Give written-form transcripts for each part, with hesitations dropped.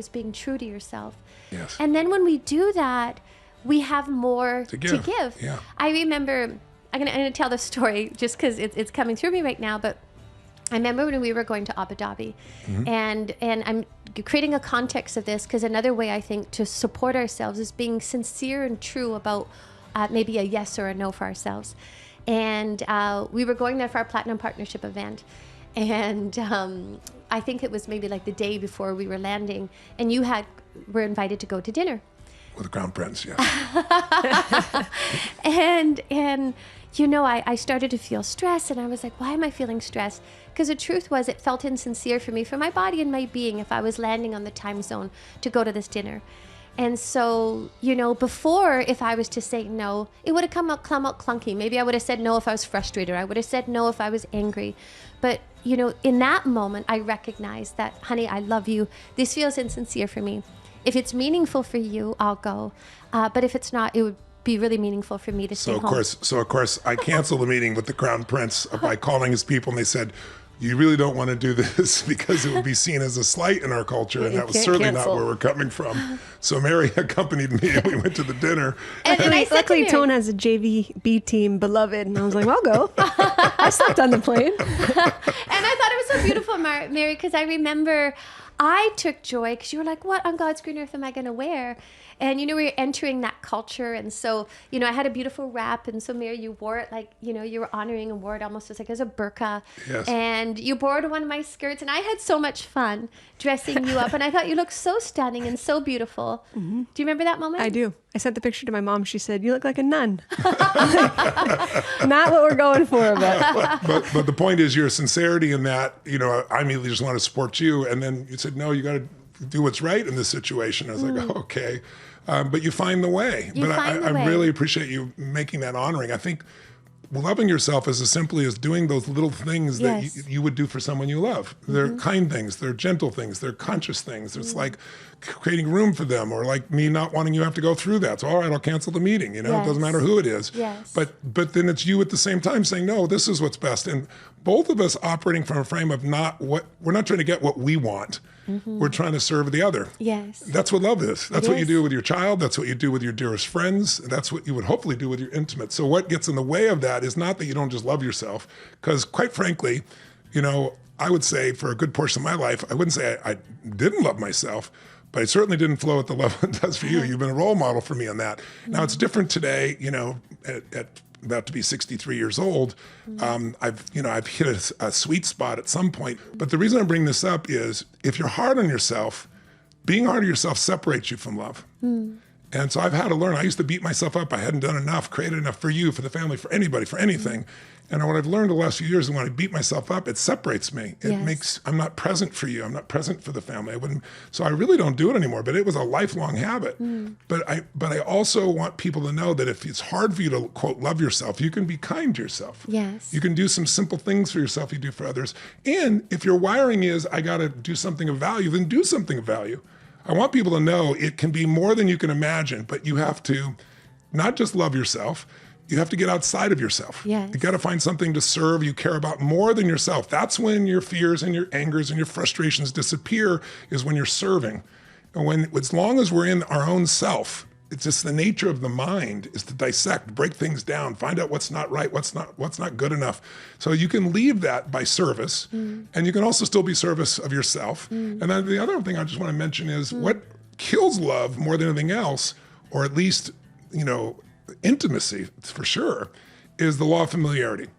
was being true to yourself. Yes. And then when we do that, we have more to give. Yeah. I remember, I'm gonna tell the story just because it's coming through me right now, but I remember when we were going to Abu Dhabi, and I'm creating a context of this because another way I think to support ourselves is being sincere and true about maybe a yes or a no for ourselves. And we were going there for our Platinum Partnership event. And I think it was maybe like the day before we were landing, and you were invited to go to dinner. With the Crown Prince, yes. and you know, I started to feel stress, and I was like, why am I feeling stressed? Because the truth was, it felt insincere for me, for my body and my being, if I was landing on the time zone to go to this dinner. And so, you know, before, if I was to say no, it would have come out clunky. Maybe I would have said no if I was frustrated. I would have said no if I was angry. But, you know, in that moment, I recognized that, honey, I love you. This feels insincere for me. If it's meaningful for you, I'll go. But if it's not, it would be really meaningful for me to stay home. So of course, I canceled the meeting with the Crown Prince by calling his people, and they said, you really don't want to do this because it would be seen as a slight in our culture, and that was certainly not where we're coming from. So Mary accompanied me, and we went to the dinner. And I said luckily, Tone has a JVB team, beloved, and I was like, I'll go. I slept on the plane. And I thought it was so beautiful, Mary, because I remember I took joy because you were like, what on God's green earth am I going to wear? And, you know, we were entering that culture. And so, you know, I had a beautiful wrap. And so, Mary, you wore it like, you know, you were honoring and wore it almost as a burqa. Yes. And you borrowed one of my skirts. And I had so much fun dressing you up. And I thought you looked so stunning and so beautiful. Mm-hmm. Do you remember that moment? I do. I sent the picture to my mom. She said, you look like a nun. Not what we're going for, but the point is your sincerity in that, you know, I immediately just want to support you. And then you said, no, you got to do what's right in this situation. I was like, oh, okay. But you find the way. I really appreciate you making that honoring. I think loving yourself is as simply as doing those little things that you would do for someone you love. They're kind things, they're gentle things, they're conscious things. It's like creating room for them, or like me not wanting you to have to go through that. So, all right, I'll cancel the meeting. You know, it doesn't matter who it is. Yes. But then it's you at the same time saying, no, this is what's best. And both of us operating from a frame of we're not trying to get what we want. We're trying to serve the other. Yes. That's what love is. That's what you do with your child. That's what you do with your dearest friends. That's what you would hopefully do with your intimates. So what gets in the way of that is not that you don't just love yourself, because quite frankly, you know, I would say for a good portion of my life, I wouldn't say I didn't love myself, but it certainly didn't flow at the level it does for you. You've been a role model for me on that. Now it's different today, you know, at about to be 63 years old. I've hit a sweet spot at some point. But the reason I bring this up is if you're hard on yourself, being hard on yourself separates you from love. And so I've had to learn. I used to beat myself up. I hadn't done enough, created enough for you, for the family, for anybody, for anything. And what I've learned the last few years is when I beat myself up, it separates me. It makes, I'm not present for you. I'm not present for the family. So I really don't do it anymore, but it was a lifelong habit. But I also want people to know that if it's hard for you to, quote, love yourself, you can be kind to yourself. Yes. You can do some simple things for yourself you do for others. And if your wiring is, I got to do something of value, then do something of value. I want people to know it can be more than you can imagine, but you have to not just love yourself, you have to get outside of yourself. Yes. You got to find something to serve you care about more than yourself. That's when your fears and your angers and your frustrations disappear, is when you're serving. And as long as we're in our own self, it's just the nature of the mind is to dissect, break things down, find out what's not right, what's not good enough. So you can leave that by service, and you can also still be service of yourself. And then the other thing I just want to mention is what kills love more than anything else, or at least, you know, intimacy for sure, is the law of familiarity.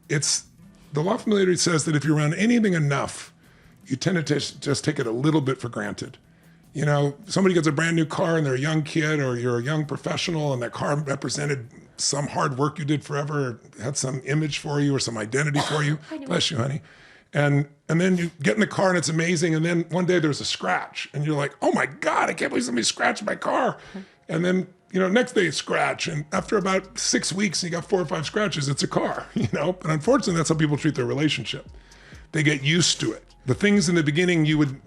It's the law of familiarity says that if you're around anything enough, you tend to just take it a little bit for granted. You know, somebody gets a brand new car and they're a young kid, or you're a young professional and that car represented some hard work you did forever, had some image for you or some identity for you. Bless you, honey. And then you get in the car and it's amazing. And then one day there's a scratch and you're like, oh my God, I can't believe somebody scratched my car. And then, you know, next day it's scratch. And after about 6 weeks, you got 4 or 5 scratches, it's a car, you know? But unfortunately, that's how people treat their relationship. They get used to it. The things in the beginning you would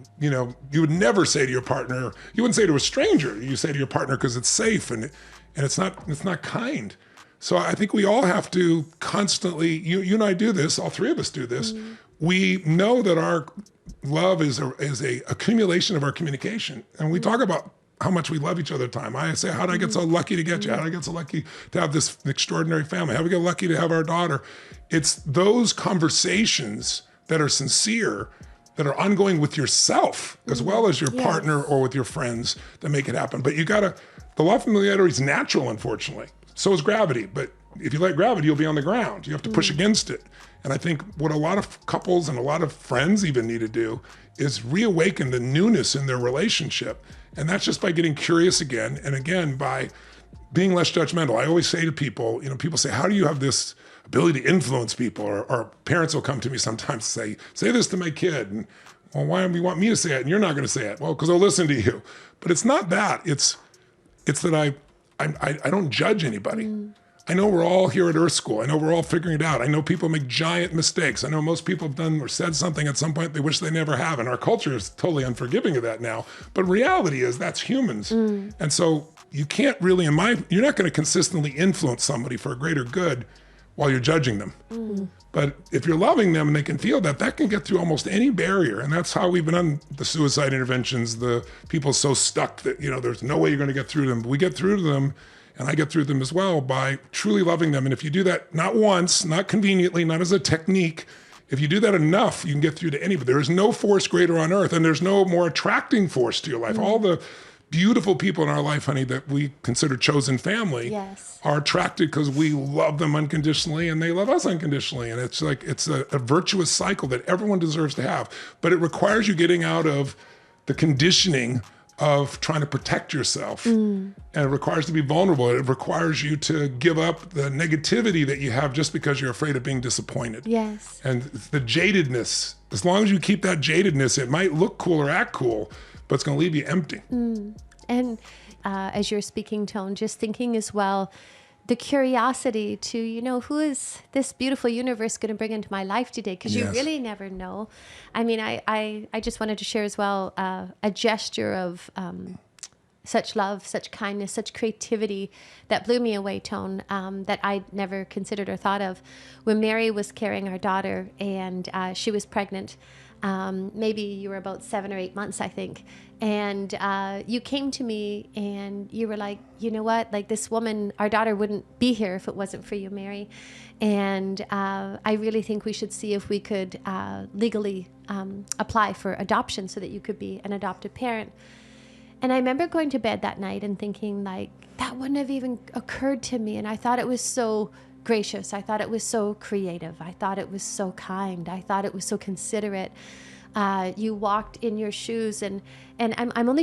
never say to your partner, you wouldn't say to a stranger, you say to your partner because it's safe and it's not kind. So I think we all have to constantly, you and I do this, all three of us do this. we know that our love is a accumulation of our communication. And we talk about how much we love each other at the time. I say, how did I get so lucky to get you? How did I get so lucky to have this extraordinary family? How did we get lucky to have our daughter? It's those conversations that are sincere, that are ongoing with yourself, as well as your partner or with your friends, that make it happen. But the law of familiarity is natural, unfortunately. So is gravity. But if you let gravity, you'll be on the ground. You have to push against it. And I think what a lot of couples and a lot of friends even need to do is reawaken the newness in their relationship. And that's just by getting curious again, and again, by being less judgmental. I always say to people, people say, how do you have this ability to influence people? Or parents will come to me sometimes and say this to my kid. And, well, why do you want me to say it and you're not going to say it? Well, because I'll listen to you. But it's not that. It's that I don't judge anybody. I know we're all here at Earth School. I know we're all figuring it out. I know people make giant mistakes. I know most people have done or said something at some point they wish they never have. And our culture is totally unforgiving of that now. But reality is that's humans. And so you can't really, you're not going to consistently influence somebody for a greater good while you're judging them. But if you're loving them and they can feel that can get through almost any barrier. And that's how we've been on the suicide interventions, the people so stuck that, there's no way you're going to get through them. But we get through to them. And I get through them as well by truly loving them. And if you do that not once, not conveniently, not as a technique, if you do that enough, you can get through to anybody. There is no force greater on earth, and there's no more attracting force to your life. All the beautiful people in our life, honey, that we consider chosen family are attracted because we love them unconditionally and they love us unconditionally. And it's like, it's a virtuous cycle that everyone deserves to have. But it requires you getting out of the conditioning of trying to protect yourself. And it requires to be vulnerable. It requires you to give up the negativity that you have just because you're afraid of being disappointed. Yes. And the jadedness, as long as you keep that jadedness, it might look cool or act cool, but it's going to leave you empty. And as you're speaking, Tone, just thinking as well, the curiosity to, who is this beautiful universe going to bring into my life today? Because you really never know. I mean, I just wanted to share as well a gesture of such love, such kindness, such creativity that blew me away, Tone, that I never considered or thought of. When Mary was carrying our daughter and she was pregnant, maybe you were about 7 or 8 months, I think. And you came to me and you were like, you know what? Like this woman, our daughter wouldn't be here if it wasn't for you, Mary. And I really think we should see if we could legally apply for adoption so that you could be an adopted parent. And I remember going to bed that night and thinking like, that wouldn't have even occurred to me. And I thought it was so gracious. I thought it was so creative. I thought it was so kind. I thought it was so considerate. You walked in your shoes and I'm only